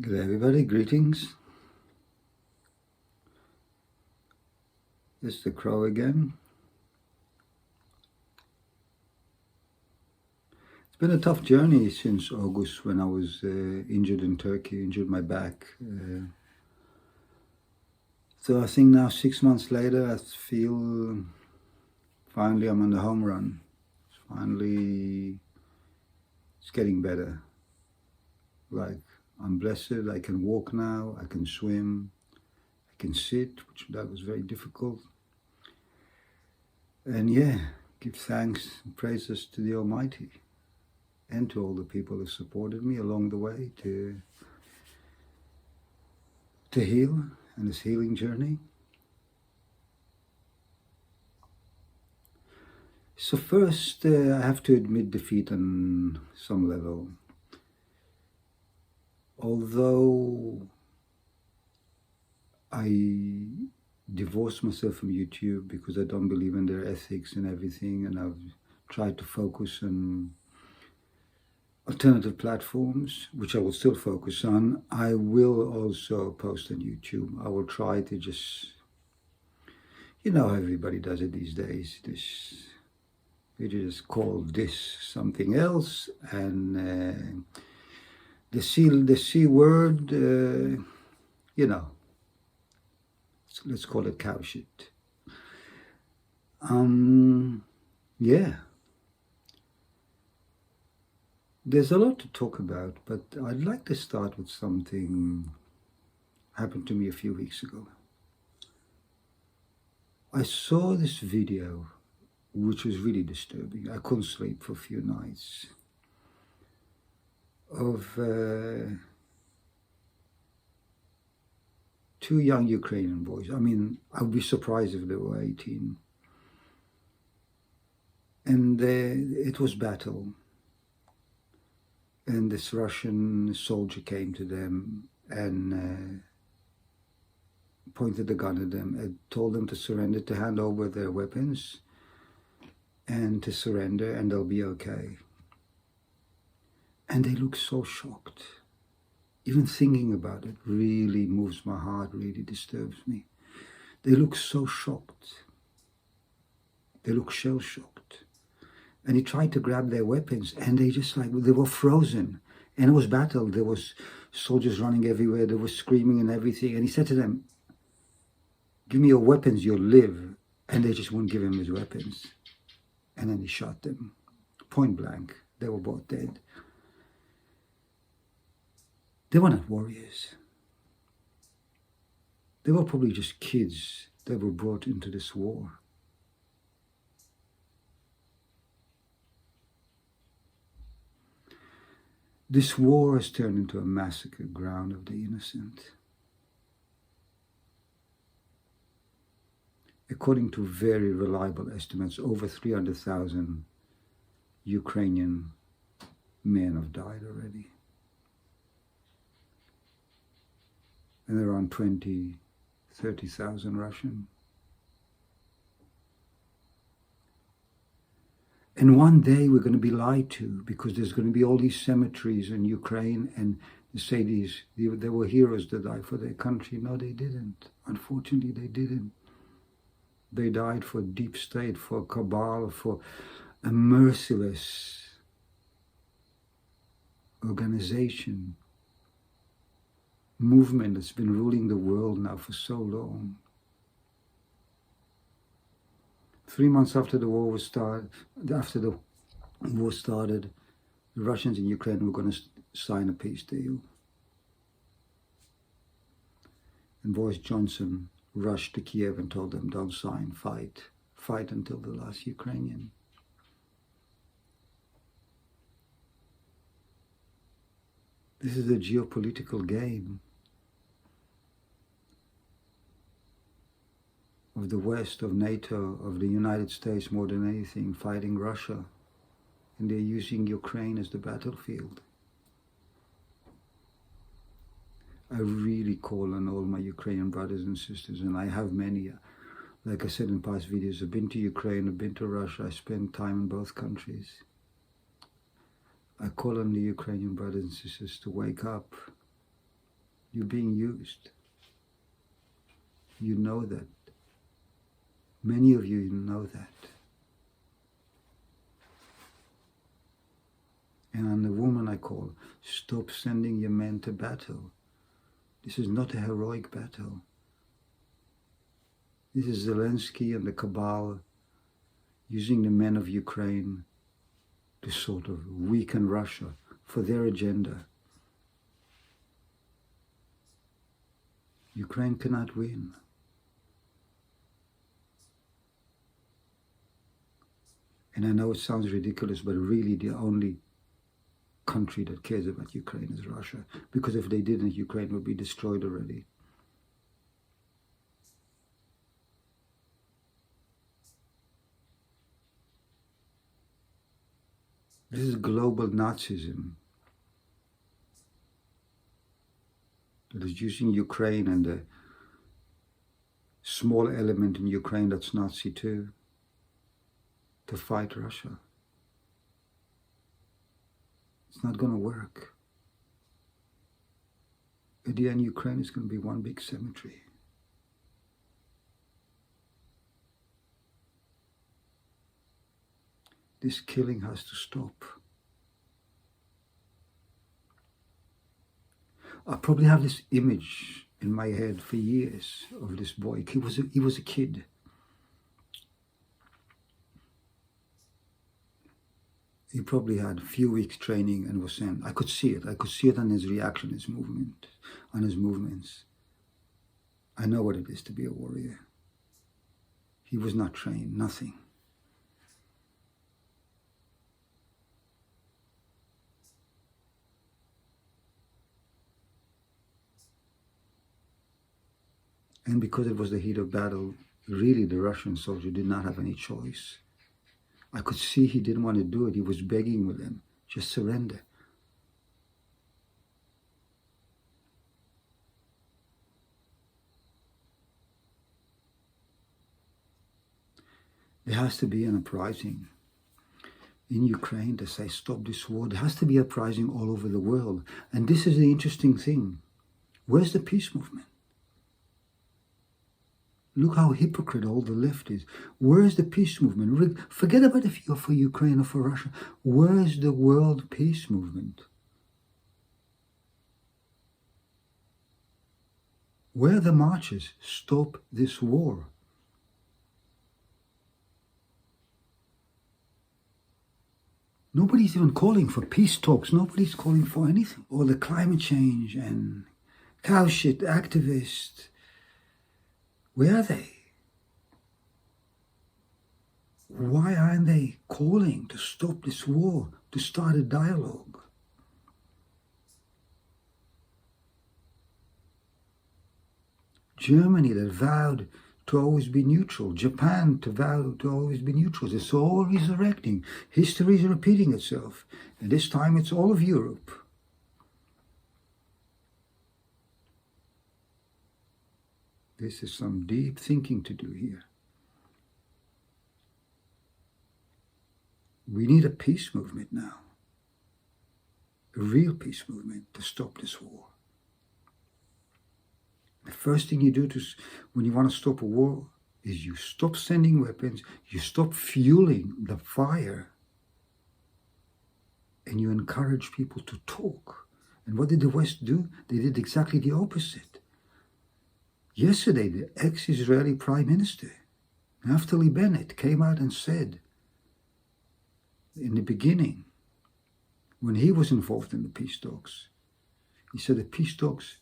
Good day, everybody, greetings. It's the Crow again. It's been a tough journey since August when I was injured in Turkey, injured my back. So I think now 6 months later, I feel finally I'm on the home run. It's getting better. Like I'm blessed, I can walk now, I can swim, I can sit, which that was very difficult. And yeah, give thanks and praises to the Almighty and to all the people who supported me along the way to heal and this healing journey. So first, I have to admit defeat on some level. Although I divorced myself from YouTube because I don't believe in their ethics and everything, and I've tried to focus on alternative platforms, which I will still focus on. I will also post on YouTube. I will try to just, you know how everybody does it these days. You just call this something else, and the C word, you know, let's call it cow shit. Yeah. There's a lot to talk about, but I'd like to start with something happened to me a few weeks ago. I saw this video, which was really disturbing. I couldn't sleep for a few nights, of two young Ukrainian boys. I mean, I would be surprised if they were 18. And it was battle. And this Russian soldier came to them and pointed a gun at them and told them to surrender, to hand over their weapons and to surrender, and they'll be okay. And they look so shocked. Even thinking about it really moves my heart, really disturbs me. They look so shocked. They look shell-shocked. And he tried to grab their weapons, and they just they were frozen. And it was battle. There was soldiers running everywhere. They were screaming and everything. And he said to them, "Give me your weapons, you'll live." And they just wouldn't give him his weapons. And then he shot them, point blank. They were both dead. They were not warriors. They were probably just kids that were brought into this war. This war has turned into a massacre ground of the innocent. According to very reliable estimates, over 300,000 Ukrainian men have died already. And around 30,000 Russian. And one day we're going to be lied to, because there's going to be all these cemeteries in Ukraine, and they say there were heroes that died for their country. No, they didn't. Unfortunately, they didn't. They died for deep state, for cabal, for a merciless organization, movement that's been ruling the world now for so long. 3 months after the war started, the Russians in Ukraine were going to sign a peace deal. And Boris Johnson rushed to Kiev and told them, "Don't sign, fight. Fight until the last Ukrainian." This is a geopolitical game of the West, of NATO, of the United States more than anything, fighting Russia. And they're using Ukraine as the battlefield. I really call on all my Ukrainian brothers and sisters, and I have many. Like I said in past videos, I've been to Ukraine, I've been to Russia, I spent time in both countries. I call on the Ukrainian brothers and sisters to wake up, You're being used. You know that. Many of you know that. And I'm the woman I call, stop sending your men to battle. This is not a heroic battle. This is Zelensky and the cabal using the men of Ukraine to sort of weaken Russia for their agenda. Ukraine cannot win. And I know it sounds ridiculous, but really the only country that cares about Ukraine is Russia. Because if they didn't, Ukraine would be destroyed already. This is global Nazism that is using Ukraine and the small element in Ukraine that's Nazi too to fight Russia. It's not going to work. At the end, Ukraine is going to be one big cemetery. This killing has to stop. I probably have this image in my head for years of this boy. He was a kid. He probably had a few weeks training and was sent. I could see it. I could see it on his reaction, his movement, on his movements. I know what it is to be a warrior. He was not trained, nothing. And because it was the heat of battle, really the Russian soldier did not have any choice. I could see he didn't want to do it. He was begging with them, just surrender. There has to be an uprising in Ukraine to say, stop this war. There has to be an uprising all over the world. And this is the interesting thing. Where's the peace movement? Look how hypocrite all the left is. Where is the peace movement? Forget about if you're for Ukraine or for Russia. Where is the world peace movement? Where are the marches? Stop this war. Nobody's even calling for peace talks. Nobody's calling for anything. Or the climate change and cow shit activists. Where are they? Why aren't they calling to stop this war, to start a dialogue? Germany that vowed to always be neutral. Japan to vow to always be neutral. It's all resurrecting. History is repeating itself. And this time it's all of Europe. This is some deep thinking to do here. We need a peace movement now. A real peace movement to stop this war. The first thing you do when you want to stop a war is you stop sending weapons, you stop fueling the fire, and you encourage people to talk. And what did the West do? They did exactly the opposite. Yesterday, the ex-Israeli Prime Minister, Naftali Bennett, came out and said, in the beginning, when he was involved in the peace talks, he said the peace talks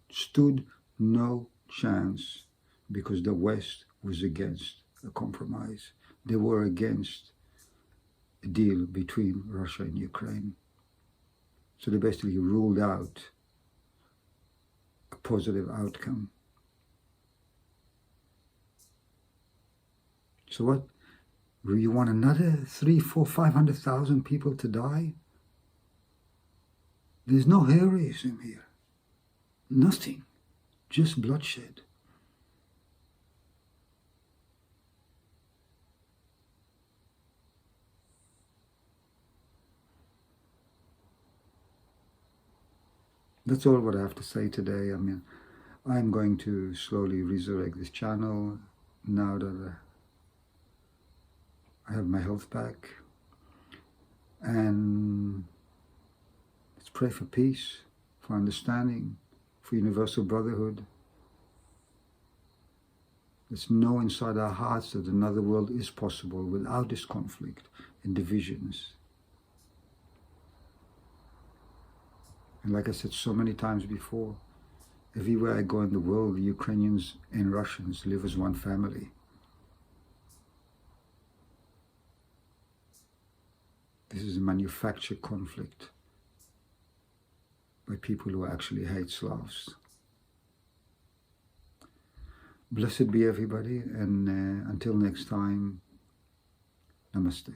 stood no chance because the West was against a compromise. They were against a deal between Russia and Ukraine. So they basically ruled out a positive outcome. So what? You want another 3, 4, 500,000 people to die? There's no heroism here. Nothing. Just bloodshed. That's all what I have to say today. I mean, I'm going to slowly resurrect this channel now that I have my health back. And let's pray for peace, for understanding, for universal brotherhood. Let's know inside our hearts that another world is possible without this conflict and divisions. And like I said so many times before, everywhere I go in the world, the Ukrainians and Russians live as one family. This is a manufactured conflict by people who actually hate Slavs. Blessed be everybody, and until next time, namaste.